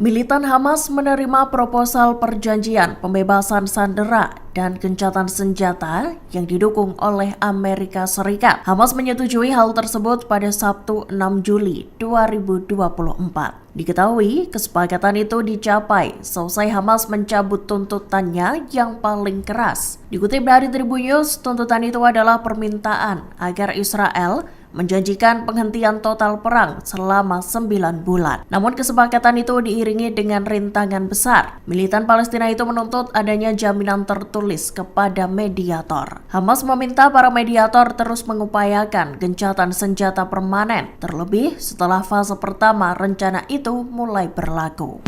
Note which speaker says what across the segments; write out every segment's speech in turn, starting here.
Speaker 1: Militan Hamas menerima proposal perjanjian pembebasan sandera dan gencatan senjata yang didukung oleh Amerika Serikat. Hamas menyetujui hal tersebut pada Sabtu 6 Juli 2024. Diketahui, kesepakatan itu dicapai selesai Hamas mencabut tuntutannya yang paling keras. Dikutip dari Tribun News, tuntutan itu adalah permintaan agar Israel menjanjikan penghentian total perang selama 9 bulan. Namun kesepakatan itu diiringi dengan rintangan besar. Militan Palestina itu menuntut adanya jaminan tertulis kepada mediator. Hamas meminta para mediator terus mengupayakan gencatan senjata permanen, terlebih setelah fase pertama rencana itu mulai berlaku.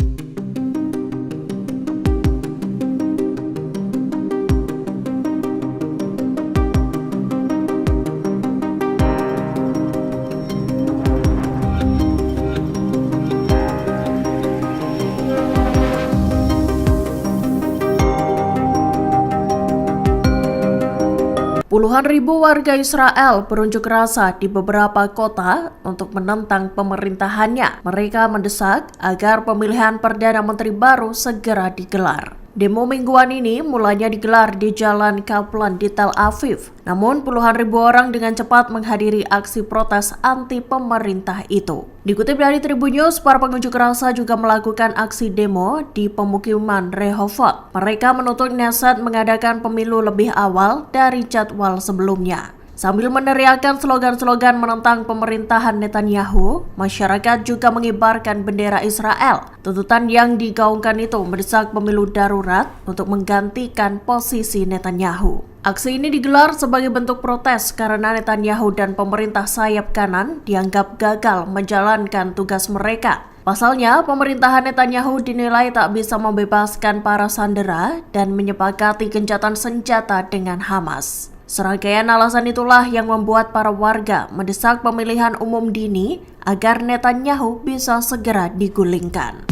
Speaker 1: Puluhan ribu warga Israel berunjuk rasa di beberapa kota untuk menentang pemerintahannya. Mereka mendesak agar pemilihan Perdana Menteri baru segera digelar. Demo mingguan ini mulanya digelar di Jalan Kaplan di Tel Aviv. Namun puluhan ribu orang dengan cepat menghadiri aksi protes anti pemerintah itu. Dikutip dari Tribun News, para pengunjuk rasa juga melakukan aksi demo di pemukiman Rehovot. Mereka menuntut Knesset mengadakan pemilu lebih awal dari jadwal sebelumnya. Sambil meneriakkan slogan-slogan menentang pemerintahan Netanyahu, masyarakat juga mengibarkan bendera Israel. Tuntutan yang digaungkan itu mendesak pemilu darurat untuk menggantikan posisi Netanyahu. Aksi ini digelar sebagai bentuk protes karena Netanyahu dan pemerintah sayap kanan dianggap gagal menjalankan tugas mereka. Pasalnya, pemerintahan Netanyahu dinilai tak bisa membebaskan para sandera dan menyepakati gencatan senjata dengan Hamas. Serangkaian alasan itulah yang membuat para warga mendesak pemilihan umum dini agar Netanyahu bisa segera digulingkan.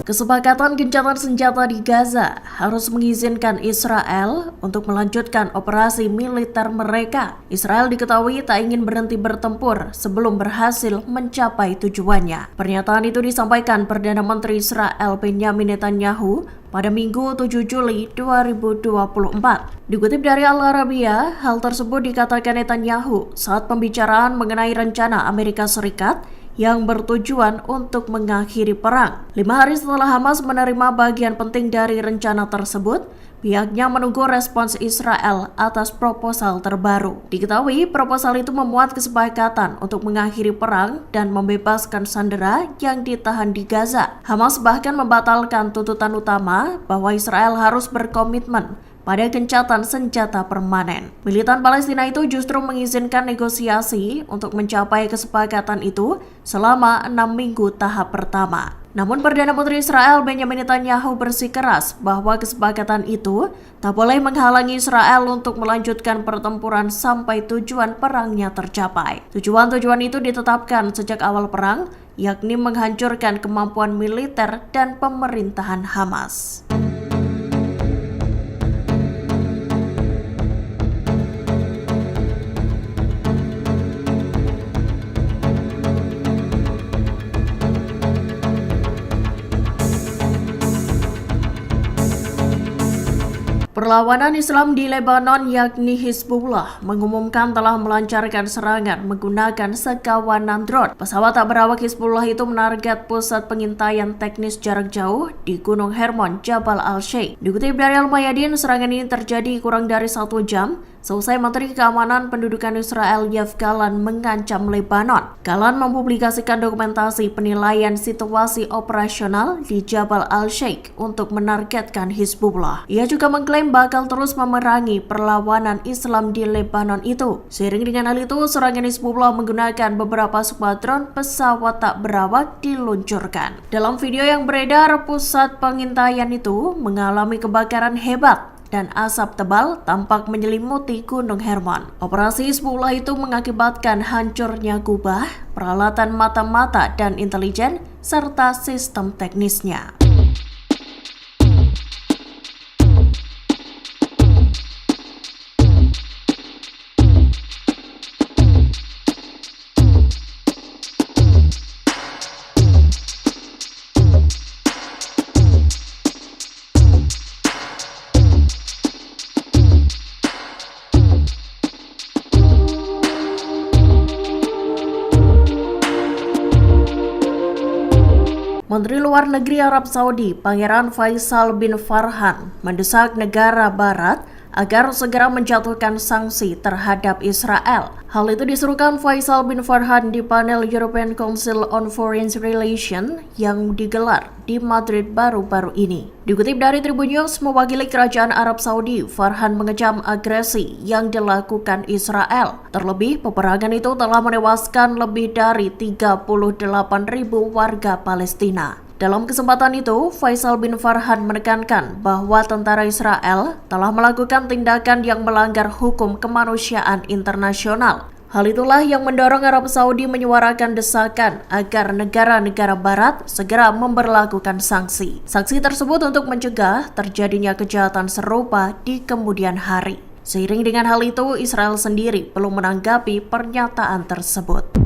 Speaker 1: Kesepakatan gencatan senjata di Gaza harus mengizinkan Israel untuk melanjutkan operasi militer mereka. Israel diketahui tak ingin berhenti bertempur sebelum berhasil mencapai tujuannya. Pernyataan itu disampaikan Perdana Menteri Israel Benjamin Netanyahu pada Minggu 7 Juli 2024. Dikutip dari Al Arabiya, hal tersebut dikatakan Netanyahu saat pembicaraan mengenai rencana Amerika Serikat yang bertujuan untuk mengakhiri perang. 5 hari setelah Hamas menerima bagian penting dari rencana tersebut, pihaknya menunggu respons Israel atas proposal terbaru. Diketahui, proposal itu memuat kesepakatan untuk mengakhiri perang dan membebaskan sandera yang ditahan di Gaza. Hamas bahkan membatalkan tuntutan utama bahwa Israel harus berkomitmen pada gencatan senjata permanen. Militan Palestina itu justru mengizinkan negosiasi untuk mencapai kesepakatan itu selama 6 minggu tahap pertama. Namun Perdana Menteri Israel Benjamin Netanyahu bersikeras bahwa kesepakatan itu tak boleh menghalangi Israel untuk melanjutkan pertempuran sampai tujuan perangnya tercapai. Tujuan-tujuan itu ditetapkan sejak awal perang, yakni menghancurkan kemampuan militer dan pemerintahan Hamas. Perlawanan Islam di Lebanon yakni Hizbullah mengumumkan telah melancarkan serangan menggunakan sekawanan drone. Pesawat tak berawak Hizbullah itu menarget pusat pengintaian teknis jarak jauh di Gunung Hermon, Jabal al-Sheikh. Dikutip dari Al-Mayadin, serangan ini terjadi kurang dari 1 jam selesai Menteri Keamanan Pendudukan Israel Yoav Gallant mengancam Lebanon. Gallant mempublikasikan dokumentasi penilaian situasi operasional di Jabal al-Sheikh untuk menargetkan Hizbullah. Ia juga mengklaim bakal terus memerangi perlawanan Islam di Lebanon itu. Seiring dengan hal itu, serangan Hizbullah menggunakan beberapa skuadron pesawat tak berawak diluncurkan. Dalam video yang beredar, pusat pengintaian itu mengalami kebakaran hebat dan asap tebal tampak menyelimuti Gunung Hermon. Operasi Hizbullah itu mengakibatkan hancurnya kubah, peralatan mata-mata dan intelijen, serta sistem teknisnya. Menteri Luar Negeri Arab Saudi, Pangeran Faisal bin Farhan, mendesak negara barat agar segera menjatuhkan sanksi terhadap Israel. Hal itu diserukan Faisal bin Farhan di panel European Council on Foreign Relations yang digelar di Madrid baru-baru ini. Dikutip dari Tribun News, mewakili Kerajaan Arab Saudi, Farhan mengecam agresi yang dilakukan Israel. Terlebih, peperangan itu telah menewaskan lebih dari 38.000 warga Palestina. Dalam kesempatan itu, Faisal bin Farhan menekankan bahwa tentara Israel telah melakukan tindakan yang melanggar hukum kemanusiaan internasional. Hal itulah yang mendorong Arab Saudi menyuarakan desakan agar negara-negara barat segera memberlakukan sanksi. Sanksi tersebut untuk mencegah terjadinya kejahatan serupa di kemudian hari. Seiring dengan hal itu, Israel sendiri belum menanggapi pernyataan tersebut.